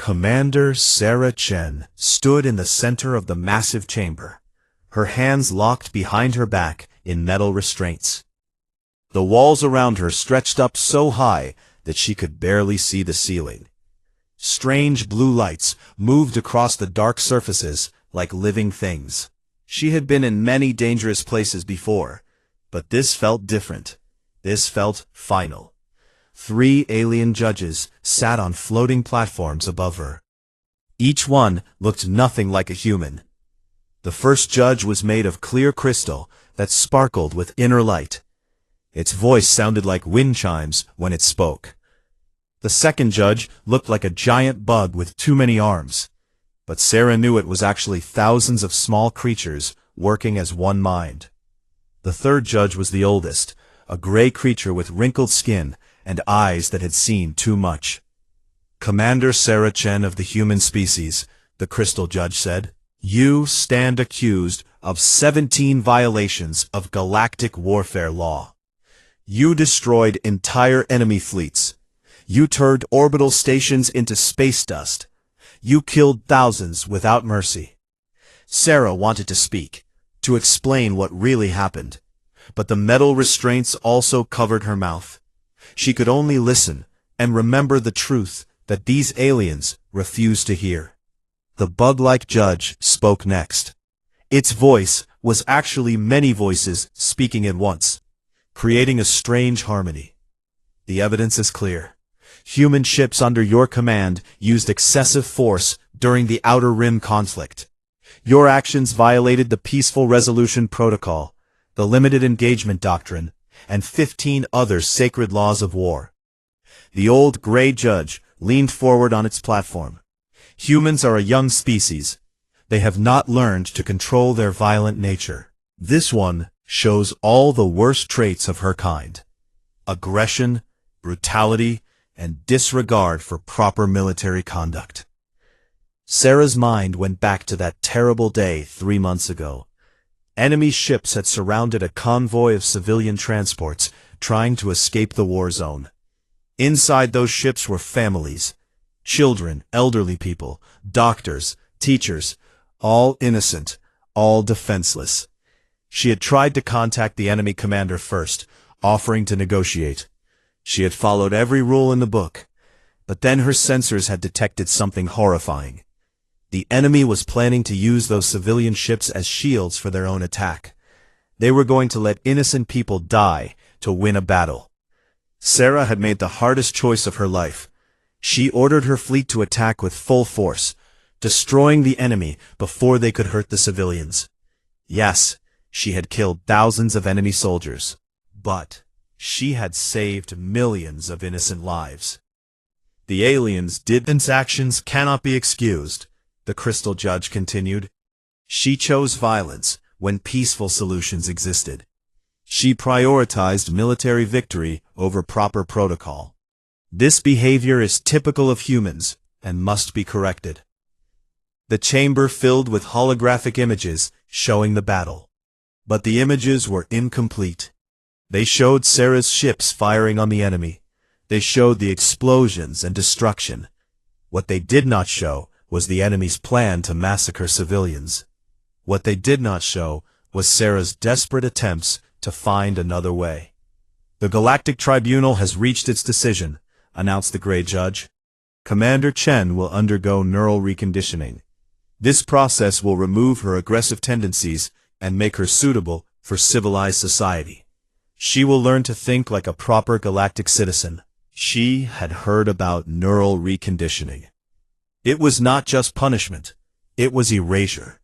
Commander Sarah Chen stood in the center of the massive chamber, her hands locked behind her back in metal restraints. The walls around her stretched up so high that she could barely see the ceiling. Strange blue lights moved across the dark surfaces like living things. She had been in many dangerous places before, but this felt different. This felt final. 3 alien judges sat on floating platforms above her. Each one looked nothing like a human. The first judge was made of clear crystal that sparkled with inner light. Its voice sounded like wind chimes when it spoke. The second judge looked like a giant bug with too many arms, but Sarah knew it was actually thousands of small creatures working as one mind. The third judge was the oldest, a gray creature with wrinkled skin and eyes that had seen too much. "Commander Sarah Chen of the human species," the crystal judge said, "you stand accused of 17 violations of galactic warfare law. You destroyed entire enemy fleets. You turned orbital stations into space dust. You killed thousands without mercy." Sarah wanted to speak, to explain what really happened, but the metal restraints also covered her mouth. She could only listen and remember the truth that these aliens refused to hear. The bug-like judge spoke next. Its voice was actually many voices speaking at once, creating a strange harmony. "The evidence is clear. Human ships under your command used excessive force during the Outer Rim conflict. Your actions violated the Peaceful Resolution Protocol, the Limited Engagement Doctrine, and 15 other sacred laws of war." The old gray judge leaned forward on its platform. "Humans are a young species. They have not learned to control their violent nature. This one shows all the worst traits of her kind: aggression, brutality, and disregard for proper military conduct." Sarah's mind went back to that terrible day 3 months ago. Enemy ships had surrounded a convoy of civilian transports trying to escape the war zone. Inside those ships were families, children, elderly people, doctors, teachers, all innocent, all defenseless. She had tried to contact the enemy commander first, offering to negotiate. She had followed every rule in the book, but then her sensors had detected something horrifying. The enemy was planning to use those civilian ships as shields for their own attack. They were going to let innocent people die to win a battle. Sarah had made the hardest choice of her life. She ordered her fleet to attack with full force, destroying the enemy before they could hurt the civilians. Yes, she had killed thousands of enemy soldiers, but she had saved millions of innocent lives. "The aliens' actions cannot be excused," the crystal judge continued. "She chose violence when peaceful solutions existed. She prioritized military victory over proper protocol. This behavior is typical of humans and must be corrected." The chamber filled with holographic images showing the battle. But the images were incomplete. They showed Sarah's ships firing on the enemy. They showed the explosions and destruction. What they did not show was the enemy's plan to massacre civilians. What they did not show was Sarah's desperate attempts to find another way. "The Galactic Tribunal has reached its decision," announced the gray judge. "Commander Chen will undergo neural reconditioning. This process will remove her aggressive tendencies and make her suitable for civilized society. She will learn to think like a proper galactic citizen." She had heard about neural reconditioning. It was not just punishment, it was erasure.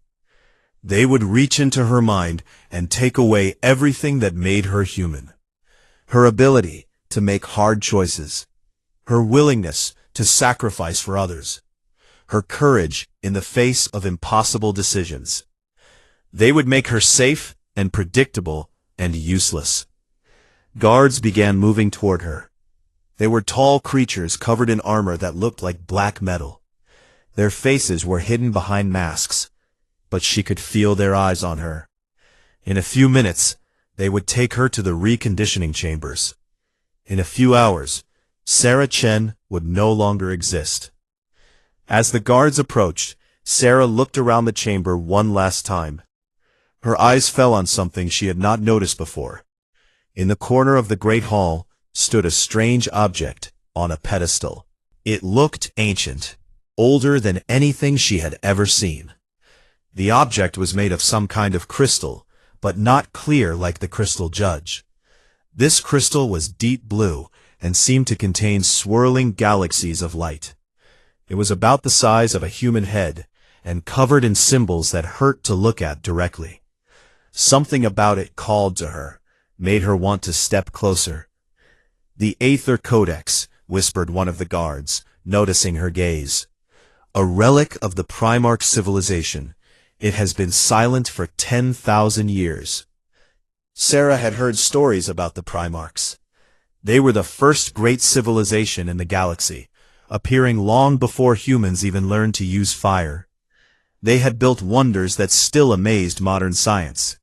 They would reach into her mind and take away everything that made her human. Her ability to make hard choices, her willingness to sacrifice for others, her courage in the face of impossible decisions. They would make her safe and predictable and useless. Guards began moving toward her. They were tall creatures covered in armor that looked like black metal. Their faces were hidden behind masks, but she could feel their eyes on her. In a few minutes, they would take her to the reconditioning chambers. In a few hours, Sarah Chen would no longer exist. As the guards approached, Sarah looked around the chamber one last time. Her eyes fell on something she had not noticed before. In the corner of the great hall stood a strange object on a pedestal. It looked ancient, older than anything she had ever seen. The object was made of some kind of crystal, but not clear like the crystal judge. This crystal was deep blue and seemed to contain swirling galaxies of light. It was about the size of a human head and covered in symbols that hurt to look at directly. Something about it called to her, made her want to step closer. "The Aether Codex," whispered one of the guards, noticing her gaze. "A relic of the Primarch civilization. It has been silent for 10,000 years. Sarah had heard stories about the Primarchs. They were the first great civilization in the galaxy, appearing long before humans even learned to use fire. They had built wonders that still amazed modern science.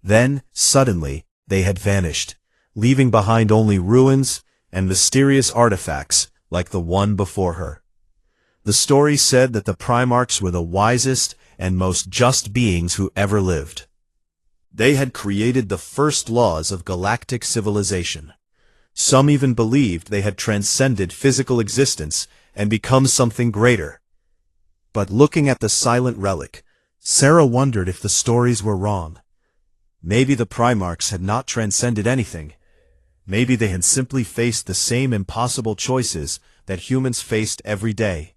Then, suddenly, they had vanished, leaving behind only ruins and mysterious artifacts like the one before her. The story said that the Primarchs were the wisest and most just beings who ever lived. They had created the first laws of galactic civilization. Some even believed they had transcended physical existence and become something greater. But looking at the silent relic, Sarah wondered if the stories were wrong. Maybe the Primarchs had not transcended anything. Maybe they had simply faced the same impossible choices that humans faced every day.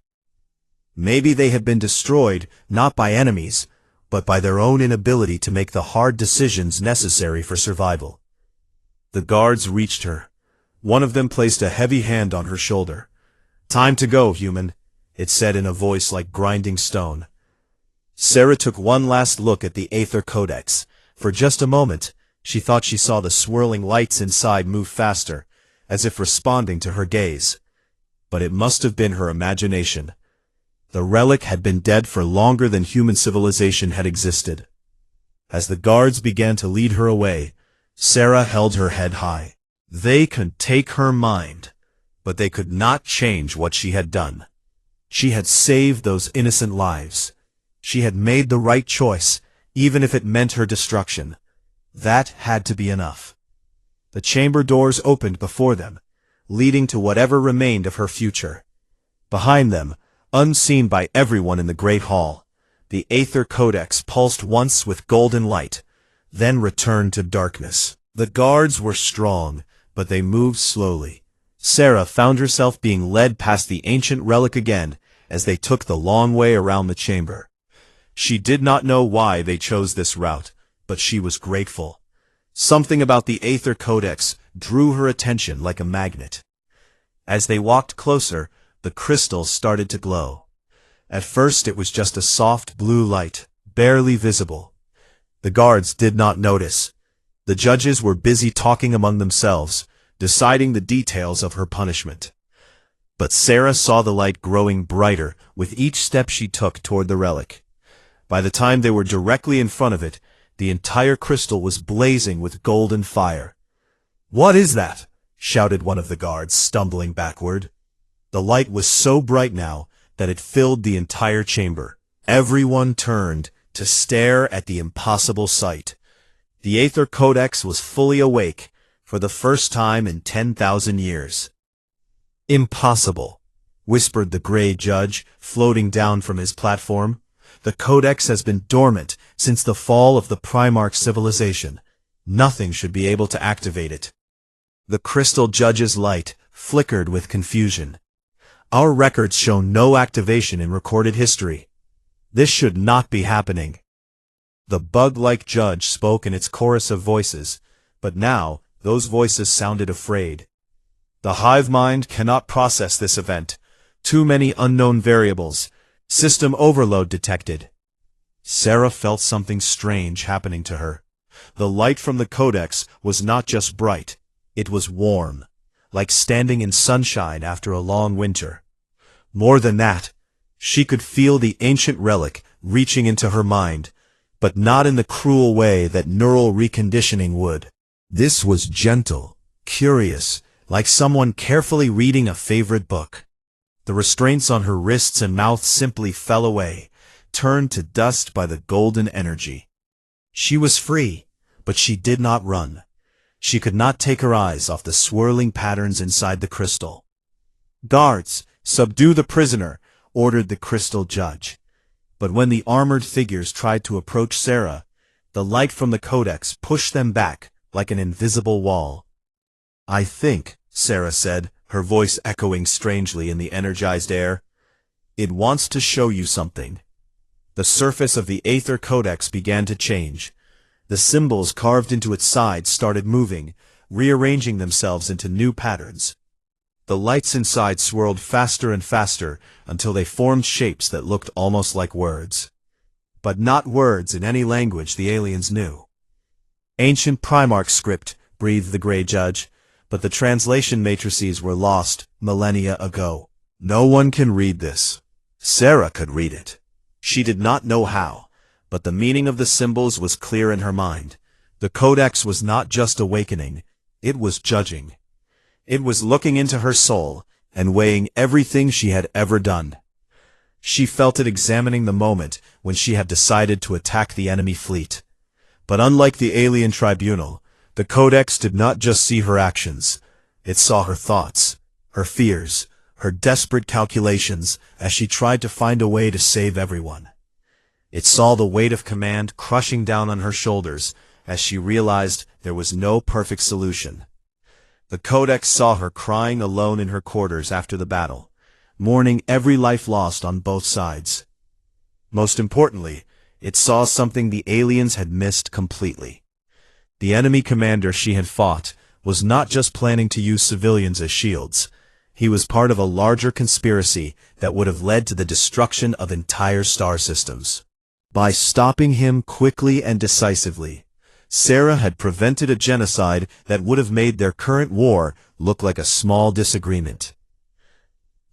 Maybe they had been destroyed not by enemies, but by their own inability to make the hard decisions necessary for survival. The guards reached her. One of them placed a heavy hand on her shoulder. "Time to go, human," it said in a voice like grinding stone. Sarah took one last look at the Aether Codex. For just a moment, she thought she saw the swirling lights inside move faster, as if responding to her gaze. But it must have been her imagination. The relic had been dead for longer than human civilization had existed. As the guards began to lead her away, Sarah held her head high. They could take her mind, but they could not change what she had done. She had saved those innocent lives. She had made the right choice, even if it meant her destruction. That had to be enough. The chamber doors opened before them, leading to whatever remained of her future. Behind them, unseen by everyone in the great hall, the Aether Codex pulsed once with golden light, then returned to darkness. The guards were strong, but they moved slowly. Sarah found herself being led past the ancient relic again as they took the long way around the chamber. She did not know why they chose this route, but she was grateful. Something about the Aether Codex drew her attention like a magnet. As they walked closer, the crystal started to glow. At first it was just a soft blue light, barely visible. The guards did not notice. The judges were busy talking among themselves, deciding the details of her punishment. But Sarah saw the light growing brighter with each step she took toward the relic. By the time they were directly in front of it, the entire crystal was blazing with golden fire. "What is that?" shouted one of the guards, stumbling backward. The light was so bright now that it filled the entire chamber. Everyone turned to stare at the impossible sight. The Aether Codex was fully awake for the first time in 10,000 years. "Impossible," whispered the gray judge, floating down from his platform. "The Codex has been dormant since the fall of the Primarch civilization. Nothing should be able to activate it." The crystal judge's light flickered with confusion. "Our records show no activation in recorded history. This should not be happening." The bug-like judge spoke in its chorus of voices, but now those voices sounded afraid. "The hive mind cannot process this event. Too many unknown variables. System overload detected." Sarah felt something strange happening to her. The light from the Codex was not just bright, it was warm, like standing in sunshine after a long winter. More than that, she could feel the ancient relic reaching into her mind, but not in the cruel way that neural reconditioning would. This was gentle, curious, like someone carefully reading a favorite book. The restraints on her wrists and mouth simply fell away, turned to dust by the golden energy. She was free, but she did not run. She could not take her eyes off the swirling patterns inside the crystal. "Guards, subdue the prisoner," ordered the crystal judge. But when the armored figures tried to approach Sarah, the light from the codex pushed them back like an invisible wall. "I think," Sarah said, her voice echoing strangely in the energized air, "it wants to show you something." The surface of the Aether Codex began to change. The symbols carved into its sides started moving, rearranging themselves into new patterns. The lights inside swirled faster and faster until they formed shapes that looked almost like words. But not words in any language the aliens knew. "Ancient Primarch script," breathed the Grey Judge, but the translation matrices were lost millennia ago. "No one can read this." Sarah could read it. She did not know how, but the meaning of the symbols was clear in her mind. The Codex was not just awakening, it was judging. It was looking into her soul and weighing everything she had ever done. She felt it examining the moment when she had decided to attack the enemy fleet. But unlike the alien tribunal, the Codex did not just see her actions. It saw her thoughts, her fears, her desperate calculations as she tried to find a way to save everyone. It saw the weight of command crushing down on her shoulders as she realized there was no perfect solution. The Codex saw her crying alone in her quarters after the battle, mourning every life lost on both sides. Most importantly, it saw something the aliens had missed completely. The enemy commander she had fought was not just planning to use civilians as shields. He was part of a larger conspiracy that would have led to the destruction of entire star systems. By stopping him quickly and decisively, Sarah had prevented a genocide that would have made their current war look like a small disagreement.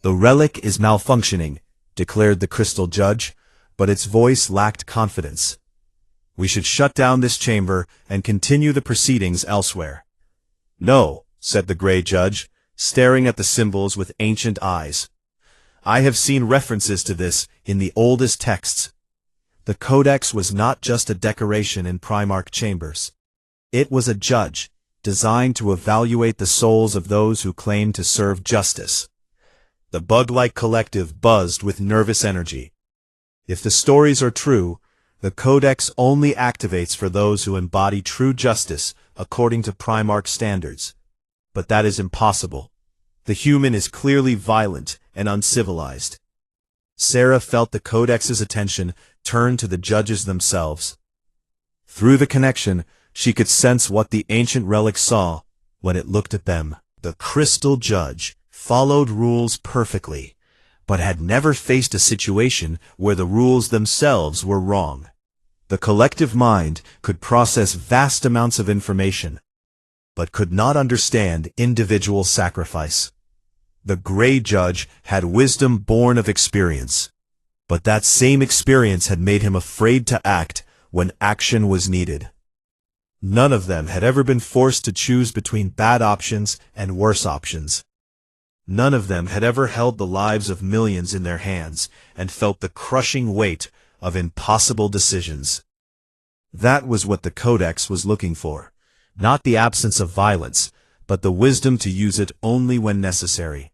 "The relic is malfunctioning," declared the crystal judge, but its voice lacked confidence. "We should shut down this chamber and continue the proceedings elsewhere." "No," said the Grey Judge, staring at the symbols with ancient eyes. "I have seen references to this in the oldest texts." The Codex was not just a decoration in Primarch chambers. It was a judge, designed to evaluate the souls of those who claimed to serve justice. The bug-like collective buzzed with nervous energy. If the stories are true, the Codex only activates for those who embody true justice according to Primarch standards. But that is impossible. The human is clearly violent and uncivilized. Sarah felt the Codex's attention turn to the judges themselves. Through the connection, she could sense what the ancient relic saw when it looked at them. The crystal judge followed rules perfectly, but had never faced a situation where the rules themselves were wrong. The collective mind could process vast amounts of information, but could not understand individual sacrifice. The Grey Judge had wisdom born of experience, but that same experience had made him afraid to act when action was needed. None of them had ever been forced to choose between bad options and worse options. None of them had ever held the lives of millions in their hands and felt the crushing weight of impossible decisions. That was what the Codex was looking for, not the absence of violence, but the wisdom to use it only when necessary.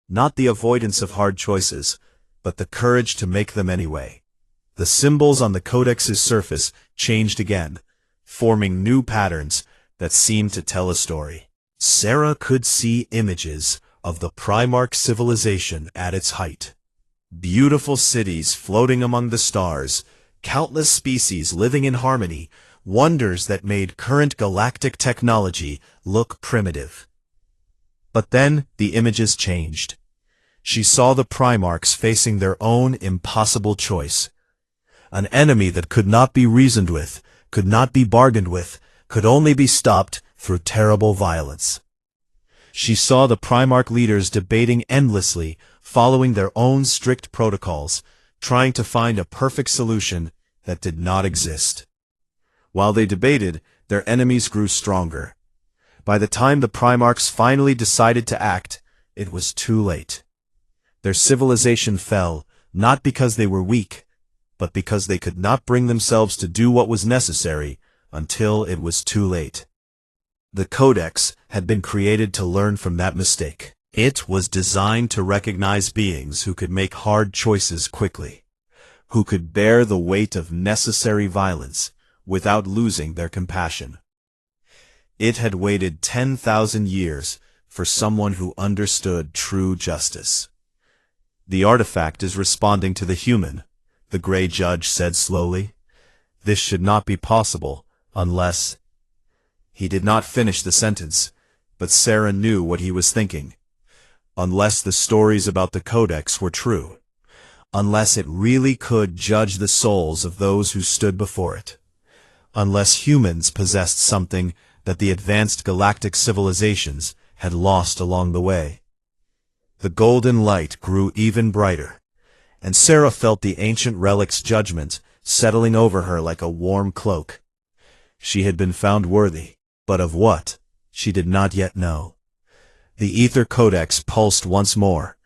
Not the avoidance of hard choices, but the courage to make them anyway. The symbols on the Codex's surface changed again, forming new patterns that seemed to tell a story. Sarah could see images of the Primarch civilization at its height. Beautiful cities floating among the stars, countless species living in harmony, wonders that made current galactic technology look primitive. But then the images changed. She saw the Primarchs facing their own impossible choice. An enemy that could not be reasoned with, could not be bargained with, could only be stopped through terrible violence. She saw the Primarch leaders debating endlessly, following their own strict protocols, trying to find a perfect solution that did not exist. While they debated, their enemies grew stronger. By the time the Primarchs finally decided to act, it was too late. Their civilization fell, not because they were weak, but because they could not bring themselves to do what was necessary until it was too late. The Codex had been created to learn from that mistake. It was designed to recognize beings who could make hard choices quickly, who could bear the weight of necessary violence without losing their compassion. It had waited 10,000 years for someone who understood true justice. The artifact is responding to the human, the Gray Judge said slowly. This should not be possible unless... He did not finish the sentence, but Sarah knew what he was thinking. Unless the stories about the Codex were true. Unless it really could judge the souls of those who stood before it. Unless humans possessed something that the advanced galactic civilizations had lost along the way. The golden light grew even brighter, and Sarah felt the ancient relic's judgment settling over her like a warm cloak. She had been found worthy, but of what, she did not yet know. The Ether Codex pulsed once more,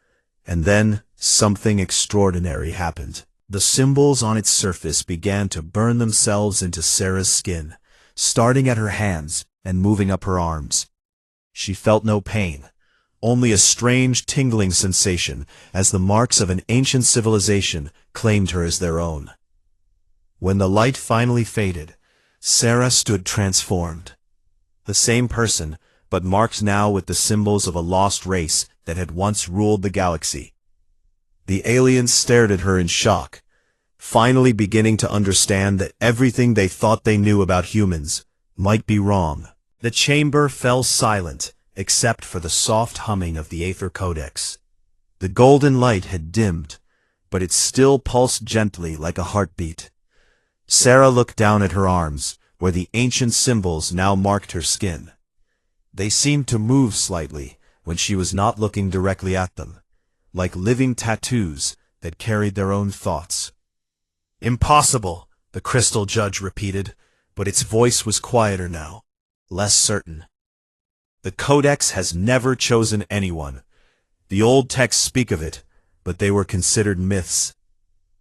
and then something extraordinary happened. The symbols on its surface began to burn themselves into Sarah's skin, starting at her hands and moving up her arms. She felt no pain, only a strange tingling sensation as the marks of an ancient civilization claimed her as their own. When the light finally faded, Sarah stood transformed. The same person, but marked now with the symbols of a lost race that had once ruled the galaxy. The aliens stared at her in shock, finally beginning to understand that everything they thought they knew about humans might be wrong. The chamber fell silent, except for the soft humming of the Aether Codex. The golden light had dimmed, but it still pulsed gently like a heartbeat. Sarah looked down at her arms, where the ancient symbols now marked her skin. They seemed to move slightly when she was not looking directly at them, like living tattoos that carried their own thoughts. "Impossible," the Crystal Judge repeated, but its voice was quieter now, less certain. "The Codex has never chosen anyone. The old texts speak of it, but they were considered myths."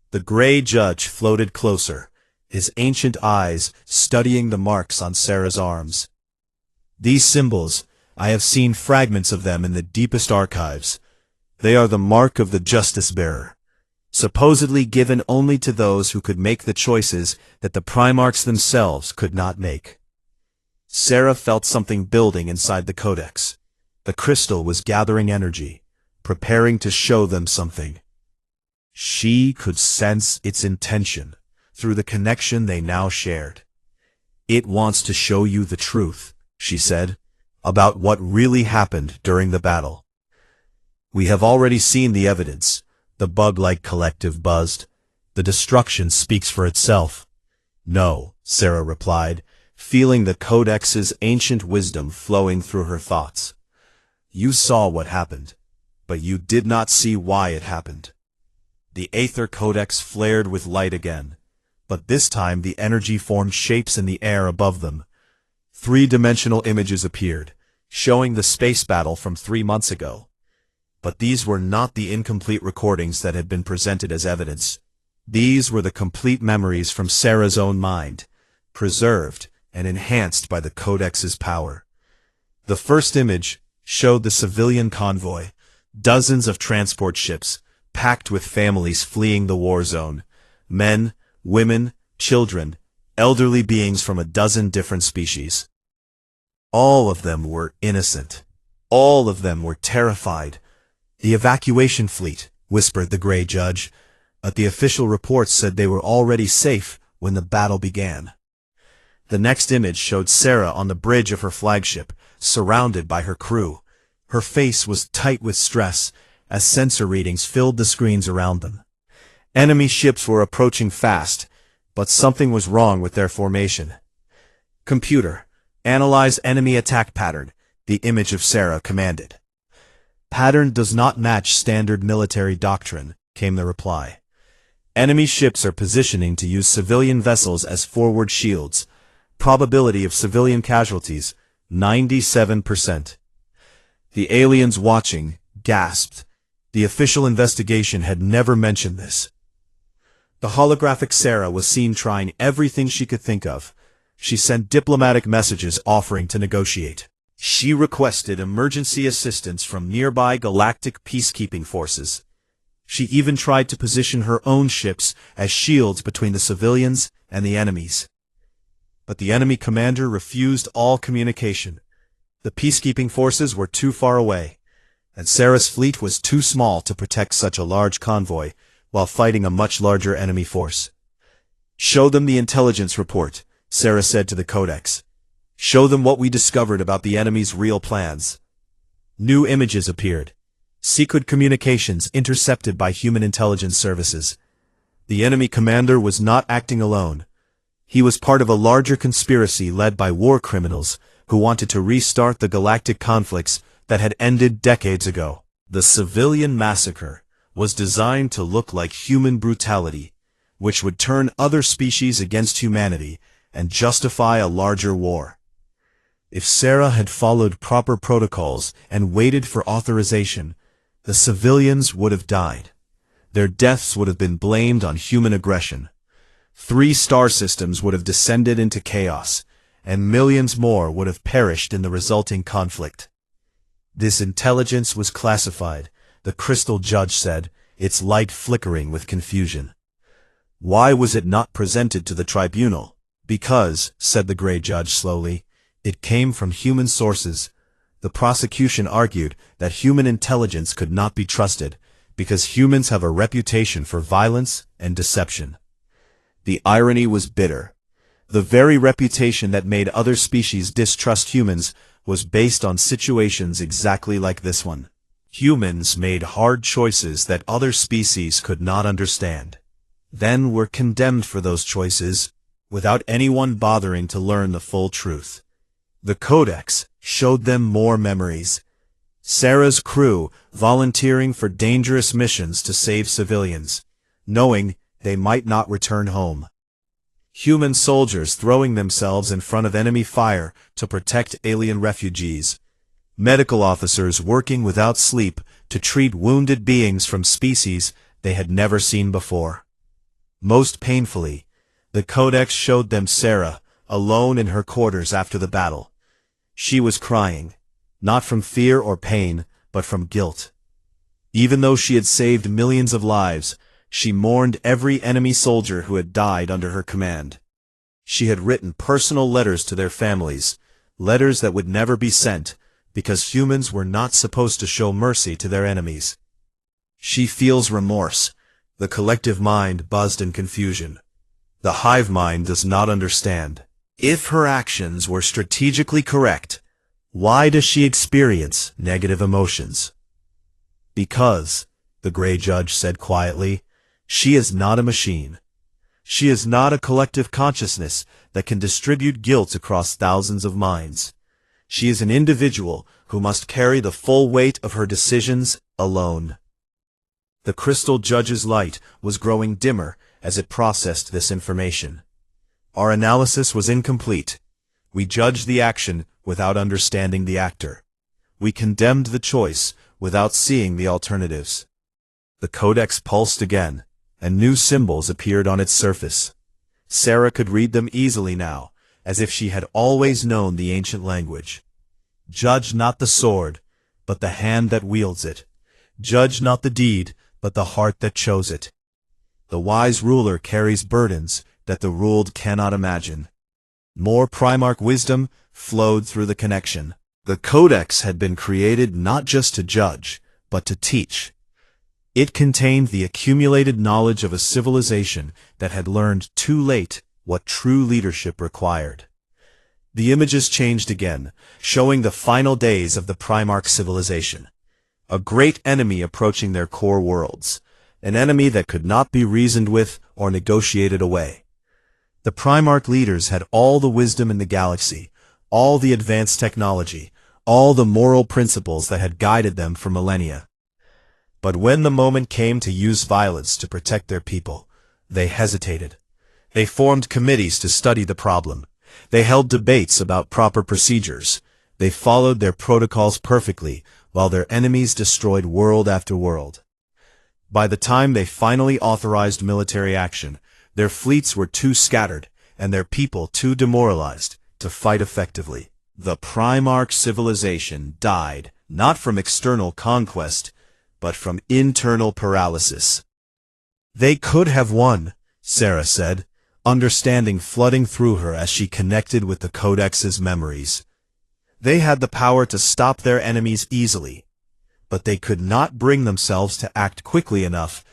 The Gray Judge floated closer, his ancient eyes studying the marks on Sarah's arms. "These symbols, I have seen fragments of them in the deepest archives. They are the mark of the Justice Bearer, supposedly given only to those who could make the choices that the Primarchs themselves could not make." Sarah felt something building inside the Codex. The crystal was gathering energy, preparing to show them something. She could sense its intention through the connection they now shared. "It wants to show you the truth," she said, "about what really happened during the battle. We have already seen the evidence," the bug-like collective buzzed. "The destruction speaks for itself." "No," Sarah replied, feeling the Codex's ancient wisdom flowing through her thoughts. "You saw what happened, but you did not see why it happened." The Aether Codex flared with light again, but this time the energy formed shapes in the air above them. Three-dimensional images appeared, showing the space battle from 3 months ago. But these were not the incomplete recordings that had been presented as evidence. These were the complete memories from Sarah's own mind, preserved and enhanced by the Codex's power. The first image showed the civilian convoy, dozens of transport ships, packed with families fleeing the war zone, men, women, children, elderly beings from a dozen different species. All of them were innocent. All of them were terrified. "The evacuation fleet," whispered the Gray Judge, but the official reports said they were already safe when the battle began. The next image showed Sarah on the bridge of her flagship, surrounded by her crew. Her face was tight with stress as sensor readings filled the screens around them. Enemy ships were approaching fast, but something was wrong with their formation. "Computer, analyze enemy attack pattern," the image of Sarah commanded. "Pattern does not match standard military doctrine," came the reply. "Enemy ships are positioning to use civilian vessels as forward shields. Probability of civilian casualties, 97%. The aliens watching gasped. The official investigation had never mentioned this. The holographic Sarah was seen trying everything she could think of. She sent diplomatic messages offering to negotiate. She requested emergency assistance from nearby galactic peacekeeping forces. She even tried to position her own ships as shields between the civilians and the enemies. But the enemy commander refused all communication. The peacekeeping forces were too far away, and Sarah's fleet was too small to protect such a large convoy while fighting a much larger enemy force. "Show them the intelligence report," Sarah said to the Codex. "Show them what we discovered about the enemy's real plans." New images appeared. Secret communications intercepted by human intelligence services. The enemy commander was not acting alone. He was part of a larger conspiracy led by war criminals who wanted to restart the galactic conflicts that had ended decades ago. The civilian massacre was designed to look like human brutality, which would turn other species against humanity and justify a larger war. If Sarah had followed proper protocols and waited for authorization, the civilians would have died. Their deaths would have been blamed on human aggression. 3 star systems would have descended into chaos, and millions more would have perished in the resulting conflict. This intelligence was classified, the Crystal Judge said, its light flickering with confusion. Why was it not presented to the tribunal? Because, said the Gray Judge slowly, it came from human sources. The prosecution argued that human intelligence could not be trusted, because humans have a reputation for violence and deception. The irony was bitter. The very reputation that made other species distrust humans was based on situations exactly like this one. Humans made hard choices that other species could not understand, then were condemned for those choices, without anyone bothering to learn the full truth. The Codex showed them more memories. Sarah's crew volunteering for dangerous missions to save civilians, knowing they might not return home. Human soldiers throwing themselves in front of enemy fire to protect alien refugees. Medical officers working without sleep to treat wounded beings from species they had never seen before. Most painfully, the Codex showed them Sarah, alone in her quarters after the battle. She was crying, not from fear or pain, but from guilt. Even though she had saved millions of lives, she mourned every enemy soldier who had died under her command. She had written personal letters to their families, letters that would never be sent, because humans were not supposed to show mercy to their enemies. She feels remorse. The collective mind buzzed in confusion. The hive mind does not understand. If her actions were strategically correct, why does she experience negative emotions? Because, the Gray Judge said quietly, she is not a machine. She is not a collective consciousness that can distribute guilt across thousands of minds. She is an individual who must carry the full weight of her decisions alone. The Crystal Judge's light was growing dimmer as it processed this information. Our analysis was incomplete. We judged the action without understanding the actor. We condemned the choice without seeing the alternatives. The Codex pulsed again, and new symbols appeared on its surface. Sarah could read them easily now, as if she had always known the ancient language. Judge not the sword, but the hand that wields it. Judge not the deed, but the heart that chose it. The wise ruler carries burdens that the ruled cannot imagine. More Primarch wisdom flowed through the connection. The Codex had been created not just to judge, but to teach. It contained the accumulated knowledge of a civilization that had learned too late what true leadership required. The images changed again, showing the final days of the Primarch civilization. A great enemy approaching their core worlds, an enemy that could not be reasoned with or negotiated away. The Primarch leaders had all the wisdom in the galaxy, all the advanced technology, all the moral principles that had guided them for millennia. But when the moment came to use violence to protect their people, they hesitated. They formed committees to study the problem. They held debates about proper procedures. They followed their protocols perfectly, while their enemies destroyed world after world. By the time they finally authorized military action, their fleets were too scattered and their people too demoralized to fight effectively. The Primarch civilization died not from external conquest, but from internal paralysis. "They could have won," Sarah said, understanding flooding through her as she connected with the Codex's memories. They had the power to stop their enemies easily, but they could not bring themselves to act quickly enough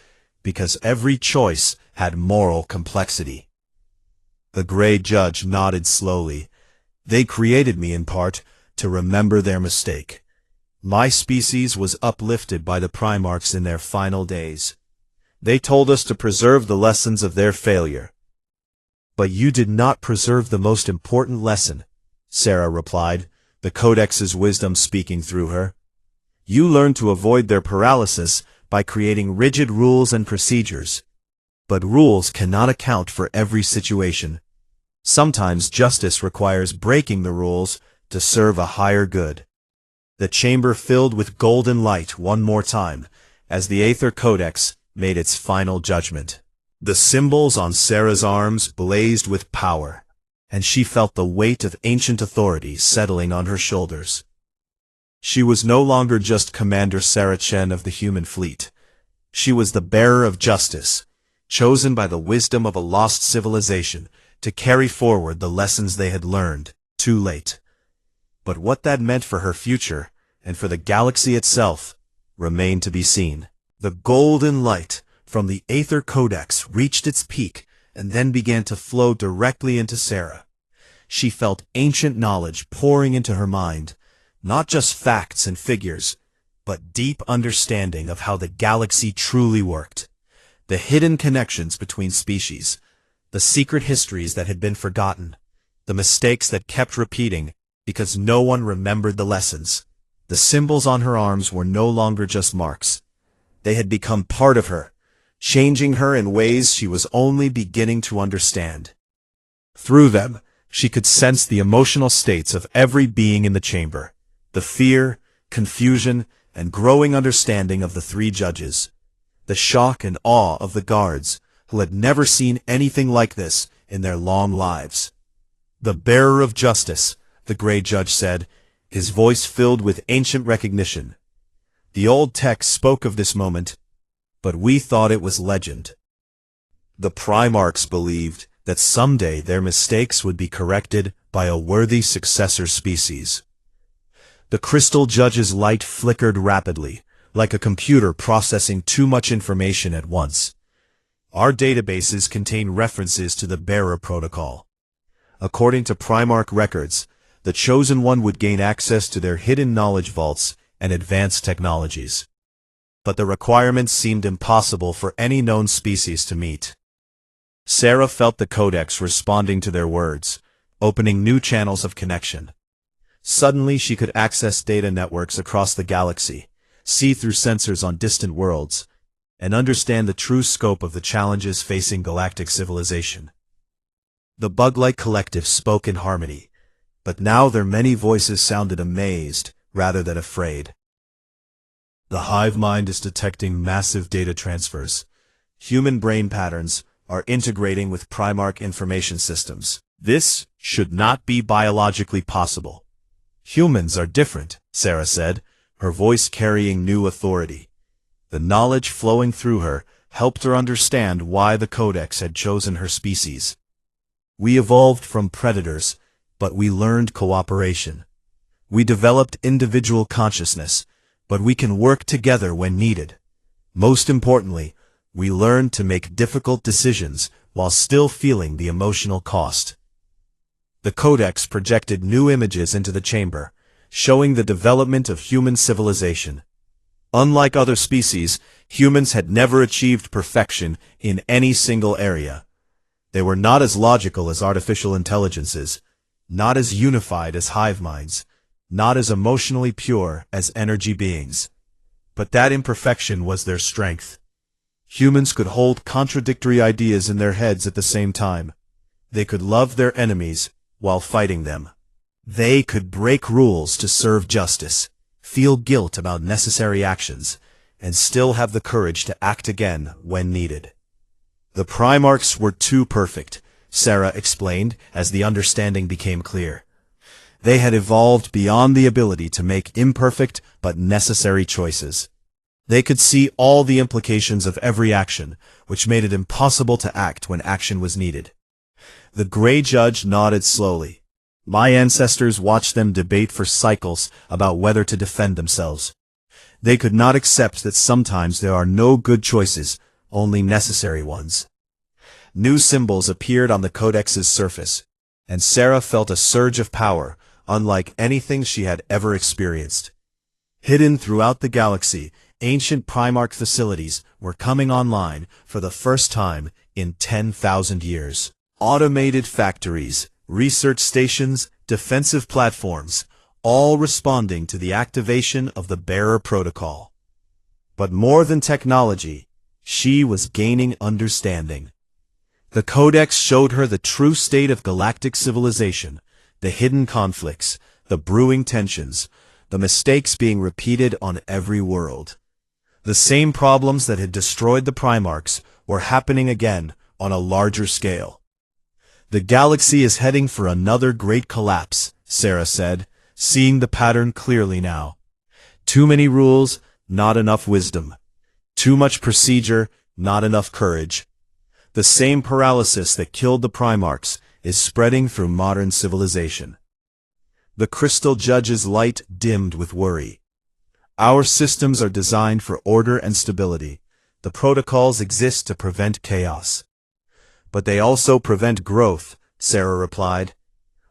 because every choice had moral complexity. The Grey Judge nodded slowly. "They created me in part to remember their mistake. My species was uplifted by the Primarchs in their final days. They told us to preserve the lessons of their failure." "But you did not preserve the most important lesson," Sarah replied, the Codex's wisdom speaking through her. "You learned to avoid their paralysis by creating rigid rules and procedures. But rules cannot account for every situation. Sometimes justice requires breaking the rules to serve a higher good." The chamber filled with golden light one more time as the Aether Codex made its final judgment. The symbols on Sarah's arms blazed with power, and she felt the weight of ancient authority settling on her shoulders. She was no longer just Commander Sarah Chen of the human fleet. She was the bearer of justice, chosen by the wisdom of a lost civilization to carry forward the lessons they had learned, too late. But what that meant for her future, and for the galaxy itself, remained to be seen. The golden light from the Aether Codex reached its peak and then began to flow directly into Sarah. She felt ancient knowledge pouring into her mind, not just facts and figures, but deep understanding of how the galaxy truly worked. The hidden connections between species, the secret histories that had been forgotten, the mistakes that kept repeating because no one remembered the lessons. The symbols on her arms were no longer just marks. They had become part of her, changing her in ways she was only beginning to understand. Through them, she could sense the emotional states of every being in the chamber, the fear, confusion, and growing understanding of the three judges, the shock and awe of the guards, who had never seen anything like this in their long lives. "The bearer of justice," the Grey Judge said, his voice filled with ancient recognition. "The old text spoke of this moment, but we thought it was legend." The Primarchs believed that someday their mistakes would be corrected by a worthy successor species. The Crystal Judge's light flickered rapidly, like a computer processing too much information at once. "Our databases contain references to the Bearer Protocol. According to Primarch records, the Chosen One would gain access to their hidden knowledge vaults and advanced technologies. But the requirements seemed impossible for any known species to meet." Sarah felt the Codex responding to their words, opening new channels of connection. Suddenly she could access data networks across the galaxy, see through sensors on distant worlds, and understand the true scope of the challenges facing galactic civilization. The bug-like collective spoke in harmony, but now their many voices sounded amazed rather than afraid. "The hive mind is detecting massive data transfers. Human brain patterns are integrating with Primarch information systems. This should not be biologically possible. Humans are different," Sarah said, her voice carrying new authority. The knowledge flowing through her helped her understand why the Codex had chosen her species. "We evolved from predators, but we learned cooperation. We developed individual consciousness, but we can work together when needed. Most importantly, we learned to make difficult decisions while still feeling the emotional cost." The Codex projected new images into the chamber, showing the development of human civilization. Unlike other species, humans had never achieved perfection in any single area. They were not as logical as artificial intelligences, not as unified as hive minds, not as emotionally pure as energy beings. But that imperfection was their strength. Humans could hold contradictory ideas in their heads at the same time. They could love their enemies while fighting them. They could break rules to serve justice, feel guilt about necessary actions, and still have the courage to act again when needed. The Primarchs were too perfect, Sarah explained as the understanding became clear. They had evolved beyond the ability to make imperfect but necessary choices. They could see all the implications of every action, which made it impossible to act when action was needed. The Grey Judge nodded slowly. My ancestors watched them debate for cycles about whether to defend themselves. They could not accept that sometimes there are no good choices, only necessary ones. New symbols appeared on the Codex's surface, and Sarah felt a surge of power, unlike anything she had ever experienced. Hidden throughout the galaxy, ancient Primarch facilities were coming online for the first time in 10,000 years. Automated factories, research stations, defensive platforms, all responding to the activation of the Bearer Protocol. But more than technology, she was gaining understanding. The Codex showed her the true state of galactic civilization, the hidden conflicts, the brewing tensions, the mistakes being repeated on every world. The same problems that had destroyed the Primarchs were happening again on a larger scale. The galaxy is heading for another great collapse, Sarah said, seeing the pattern clearly now. Too many rules, not enough wisdom. Too much procedure, not enough courage. The same paralysis that killed the Primarchs is spreading through modern civilization. The Crystal Judge's light dimmed with worry. Our systems are designed for order and stability. The protocols exist to prevent chaos. But they also prevent growth, Sarah replied.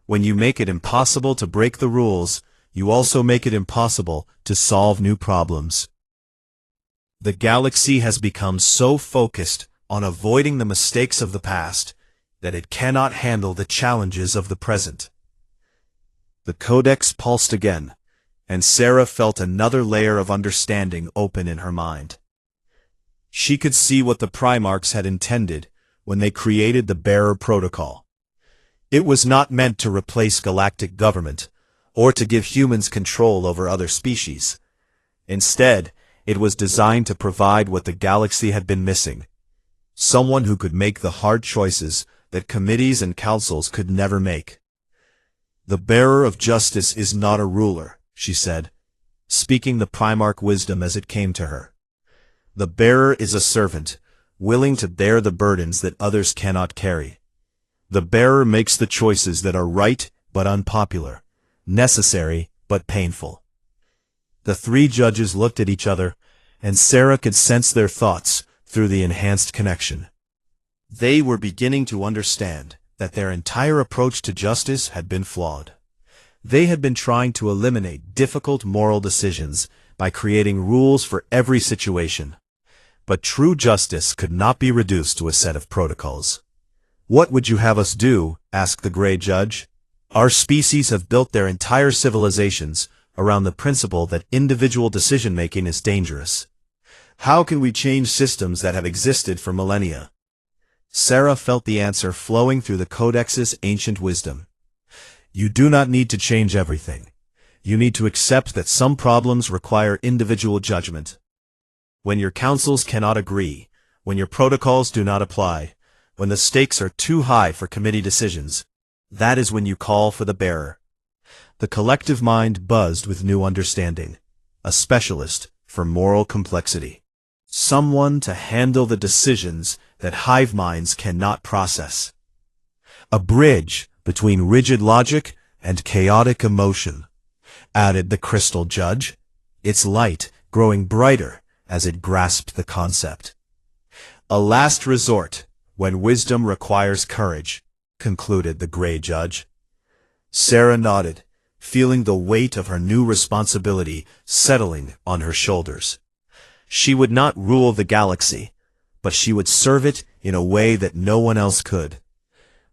When you make it impossible to break the rules, you also make it impossible to solve new problems. The galaxy has become so focused on avoiding the mistakes of the past that it cannot handle the challenges of the present. The Codex pulsed again, and Sarah felt another layer of understanding open in her mind. She could see what the Primarchs had intended when they created the Bearer Protocol. It was not meant to replace galactic government, or to give humans control over other species. Instead, it was designed to provide what the galaxy had been missing. Someone who could make the hard choices that committees and councils could never make. The Bearer of Justice is not a ruler, she said, speaking the Primarch wisdom as it came to her. The Bearer is a servant, willing to bear the burdens that others cannot carry. The Bearer makes the choices that are right but unpopular, necessary but painful. The three judges looked at each other, and Sarah could sense their thoughts through the enhanced connection. They were beginning to understand that their entire approach to justice had been flawed. They had been trying to eliminate difficult moral decisions by creating rules for every situation. But true justice could not be reduced to a set of protocols. What would you have us do? Asked the Grey Judge. Our species have built their entire civilizations around the principle that individual decision-making is dangerous. How can we change systems that have existed for millennia? Sarah felt the answer flowing through the Codex's ancient wisdom. You do not need to change everything. You need to accept that some problems require individual judgment. When your councils cannot agree, when your protocols do not apply, when the stakes are too high for committee decisions, that is when you call for the Bearer. The collective mind buzzed with new understanding, a specialist for moral complexity. Someone to handle the decisions that hive minds cannot process. A bridge between rigid logic and chaotic emotion, added the Crystal Judge, its light growing brighter as it grasped the concept. A last resort when wisdom requires courage, concluded the Grey Judge. Sarah nodded, feeling the weight of her new responsibility settling on her shoulders. She would not rule the galaxy, but she would serve it in a way that no one else could.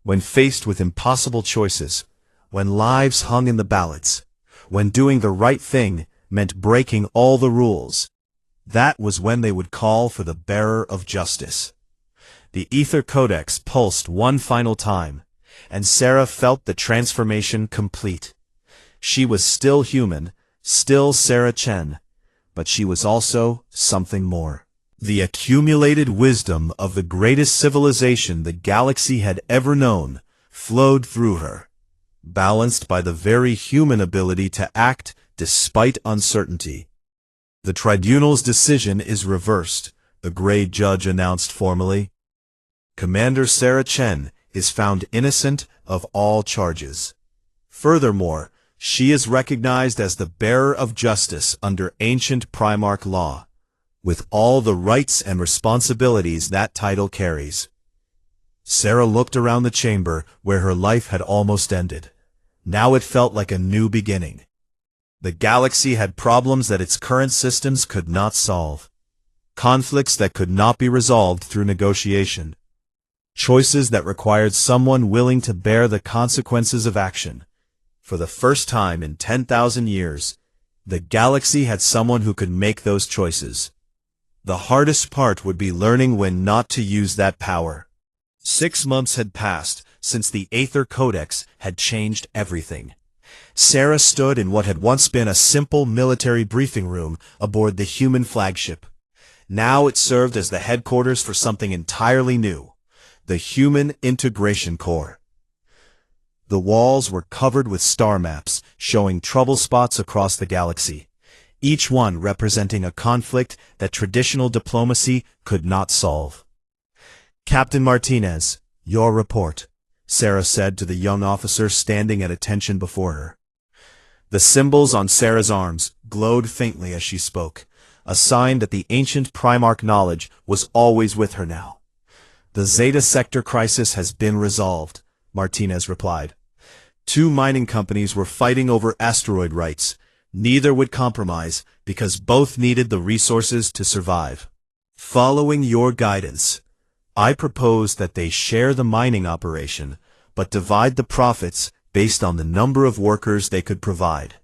When faced with impossible choices, when lives hung in the balance, when doing the right thing meant breaking all the rules, that was when they would call for the Bearer of Justice. The Ether Codex pulsed one final time, and Sarah felt the transformation complete. She was still human, Still Sarah Chen, but she was also something more. The accumulated wisdom of the greatest civilization the galaxy had ever known flowed through her, balanced by the very human ability to act despite uncertainty. The tribunal's decision is reversed, the Grey Judge announced formally. Commander Sarah Chen is found innocent of all charges. Furthermore, she is recognized as the bearer of justice under ancient Primarch law, with all the rights and responsibilities that title carries. Sarah looked around the chamber where her life had almost ended. Now it felt like a new beginning. The galaxy had problems that its current systems could not solve. Conflicts that could not be resolved through negotiation. Choices that required someone willing to bear the consequences of action. For the first time in 10,000 years, the galaxy had someone who could make those choices. The hardest part would be learning when not to use that power. 6 months had passed since the Aether Codex had changed everything. Sarah stood in what had once been a simple military briefing room aboard the human flagship. Now it served as the headquarters for something entirely new, the Human Integration Corps. The walls were covered with star maps showing trouble spots across the galaxy, each one representing a conflict that traditional diplomacy could not solve. Captain Martinez, your report, Sarah said to the young officer standing at attention before her. The symbols on Sarah's arms glowed faintly as she spoke, a sign that the ancient Primarch knowledge was always with her now. The Zeta Sector crisis has been resolved, Martinez replied. 2 mining companies were fighting over asteroid rights. Neither would compromise because both needed the resources to survive. Following your guidance, I propose that they share the mining operation, but divide the profits based on the number of workers they could provide.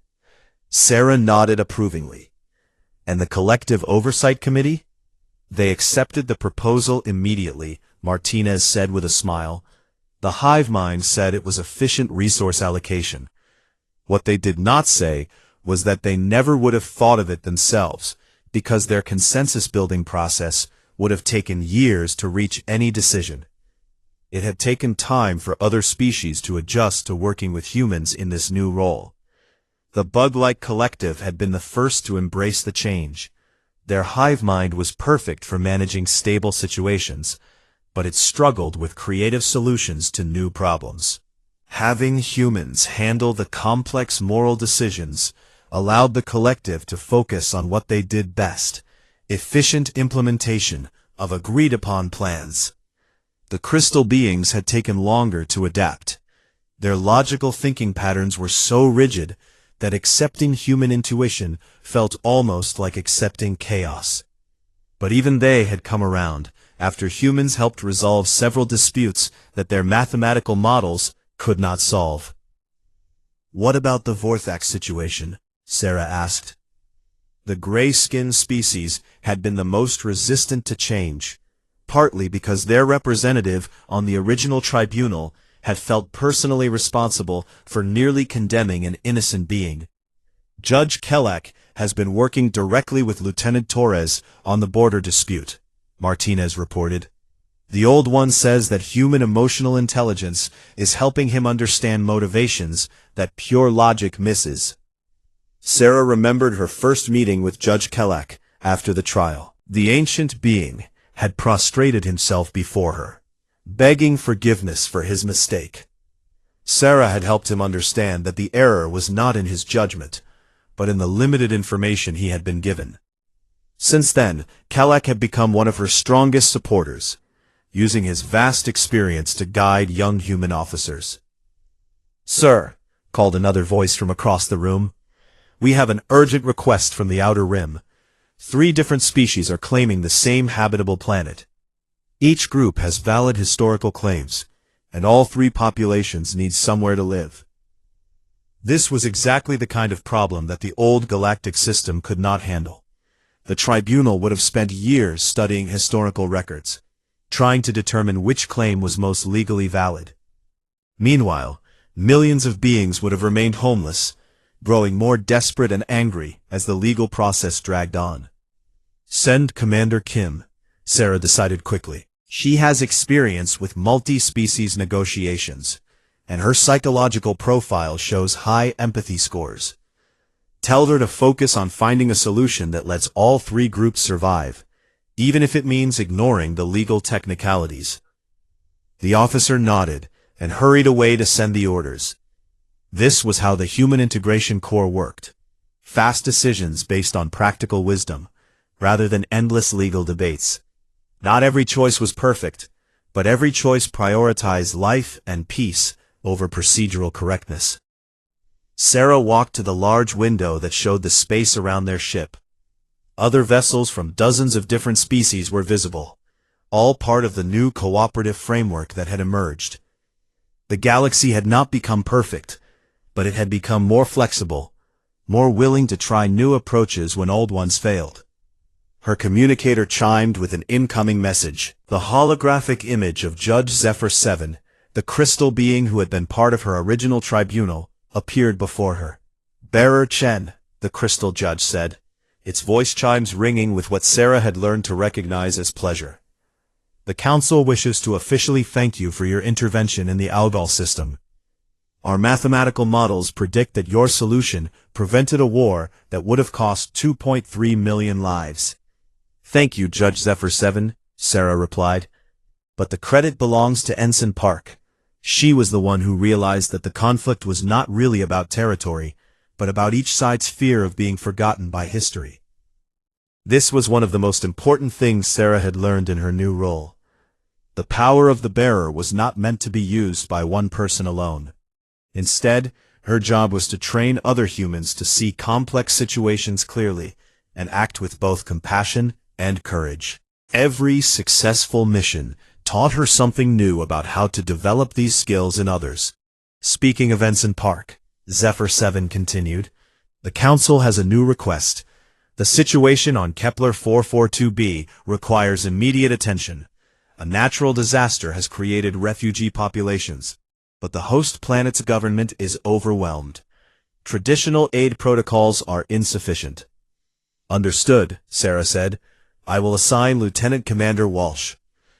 Sarah nodded approvingly. And the Collective Oversight Committee? They accepted the proposal immediately, Martinez said with a smile. The hive mind said it was efficient resource allocation. What they did not say was that they never would have thought of it themselves, because their consensus-building process would have taken years to reach any decision. It had taken time for other species to adjust to working with humans in this new role. The bug-like collective had been the first to embrace the change. Their hive mind was perfect for managing stable situations, but it struggled with creative solutions to new problems. Having humans handle the complex moral decisions allowed the collective to focus on what they did best, efficient implementation of agreed-upon plans. The crystal beings had taken longer to adapt. Their logical thinking patterns were so rigid that accepting human intuition felt almost like accepting chaos. But even they had come around, after humans helped resolve several disputes that their mathematical models could not solve. What about the Vorthax situation? Sarah asked. The gray-skinned species had been the most resistant to change, partly because their representative on the original tribunal had felt personally responsible for nearly condemning an innocent being. Judge Kelak has been working directly with Lieutenant Torres on the border dispute, Martinez reported. The Old One says that human emotional intelligence is helping him understand motivations that pure logic misses. Sarah remembered her first meeting with Judge Kelak after the trial. The ancient being had prostrated himself before her, begging forgiveness for his mistake. Sarah had helped him understand that the error was not in his judgment, but in the limited information he had been given. Since then, Kelak had become one of her strongest supporters, using his vast experience to guide young human officers. "Sir," called another voice from across the room, "we have an urgent request from the Outer Rim. 3 different species are claiming the same habitable planet. Each group has valid historical claims, and all 3 populations need somewhere to live." This was exactly the kind of problem that the old galactic system could not handle. The tribunal would have spent years studying historical records, trying to determine which claim was most legally valid. Meanwhile, millions of beings would have remained homeless, growing more desperate and angry as the legal process dragged on. Send Commander Kim, Sarah decided quickly. She has experience with multi-species negotiations, and her psychological profile shows high empathy scores. Tell her to focus on finding a solution that lets all three groups survive, even if it means ignoring the legal technicalities. The officer nodded and hurried away to send the orders. This was how the Human Integration Corps worked. Fast decisions based on practical wisdom, rather than endless legal debates. Not every choice was perfect, but every choice prioritized life and peace over procedural correctness. Sarah walked to the large window that showed the space around their ship. Other vessels from dozens of different species were visible, all part of the new cooperative framework that had emerged. The galaxy had not become perfect, but it had become more flexible, more willing to try new approaches when old ones failed. Her communicator chimed with an incoming message. The holographic image of Judge Zephyr 7, the crystal being who had been part of her original tribunal, appeared before her. Bearer Chen, the crystal judge said, its voice chimes ringing with what Sarah had learned to recognize as pleasure. The Council wishes to officially thank you for your intervention in the Algol system. Our mathematical models predict that your solution prevented a war that would have cost 2.3 million lives. Thank you, Judge Zephyr 7, Sarah replied. But the credit belongs to Ensign Park. She was the one who realized that the conflict was not really about territory, but about each side's fear of being forgotten by history. This was one of the most important things Sarah had learned in her new role. The power of the bearer was not meant to be used by one person alone. Instead, her job was to train other humans to see complex situations clearly and act with both compassion and courage. Every successful mission taught her something new about how to develop these skills in others. Speaking of Ensign Park, Zephyr 7 continued, the Council has a new request. The situation on Kepler 442b requires immediate attention. A natural disaster has created refugee populations, but the host planet's government is overwhelmed. Traditional aid protocols are insufficient. Understood, Sarah said. I will assign Lieutenant Commander Walsh.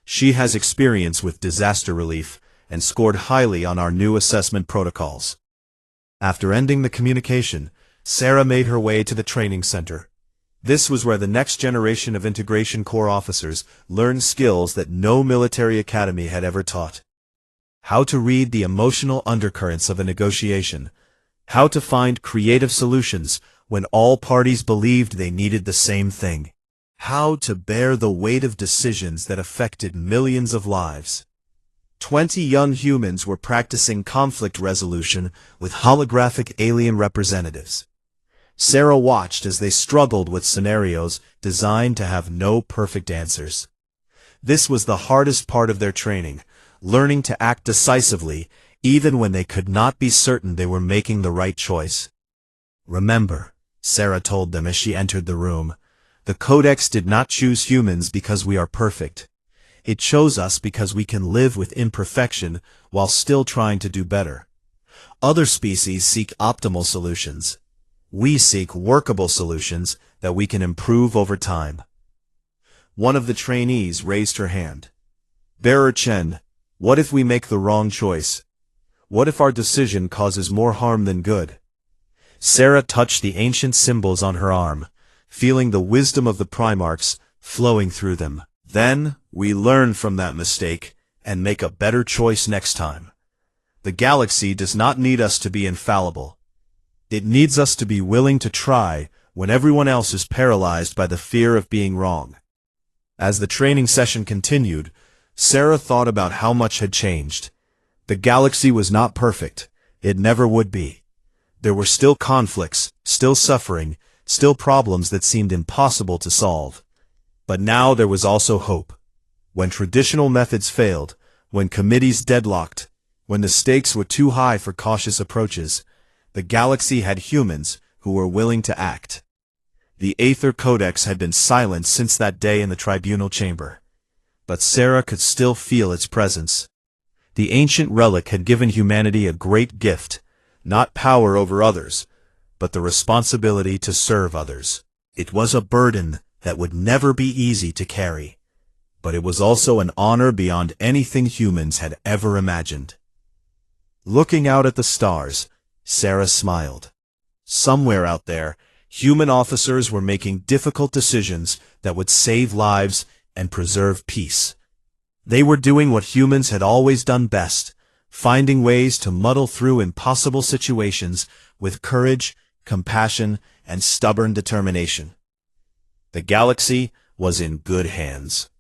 She has experience with disaster relief and scored highly on our new assessment protocols. After ending the communication, Sarah made her way to the training center. This was where the next generation of Integration Corps officers learned skills that no military academy had ever taught. How to read the emotional undercurrents of a negotiation. How to find creative solutions when all parties believed they needed the same thing. How to bear the weight of decisions that affected millions of lives. 20 young humans were practicing conflict resolution with holographic alien representatives. Sarah watched as they struggled with scenarios designed to have no perfect answers. This was the hardest part of their training, learning to act decisively even when they could not be certain they were making the right choice. Remember, Sarah told them as she entered the room, the Codex did not choose humans because we are perfect. It chose us because we can live with imperfection while still trying to do better. Other species seek optimal solutions. We seek workable solutions that we can improve over time. One of the trainees raised her hand. Bearer Chen, what if we make the wrong choice? What if our decision causes more harm than good? Sarah touched the ancient symbols on her arm, feeling the wisdom of the Primarchs flowing through them. Then, we learn from that mistake and make a better choice next time. The galaxy does not need us to be infallible. It needs us to be willing to try when everyone else is paralyzed by the fear of being wrong. As the training session continued, Sarah thought about how much had changed. The galaxy was not perfect. It never would be. There were still conflicts, still suffering, still problems that seemed impossible to solve. But now there was also hope. When traditional methods failed, when committees deadlocked, when the stakes were too high for cautious approaches, the galaxy had humans who were willing to act. The Aether Codex had been silent since that day in the tribunal chamber. But Sarah could still feel its presence. The ancient relic had given humanity a great gift, not power over others, but the responsibility to serve others. It was a burden that would never be easy to carry, but it was also an honor beyond anything humans had ever imagined. Looking out at the stars, Sarah smiled. Somewhere out there, human officers were making difficult decisions that would save lives and preserve peace. They were doing what humans had always done best, finding ways to muddle through impossible situations with courage, compassion, and stubborn determination. The galaxy was in good hands.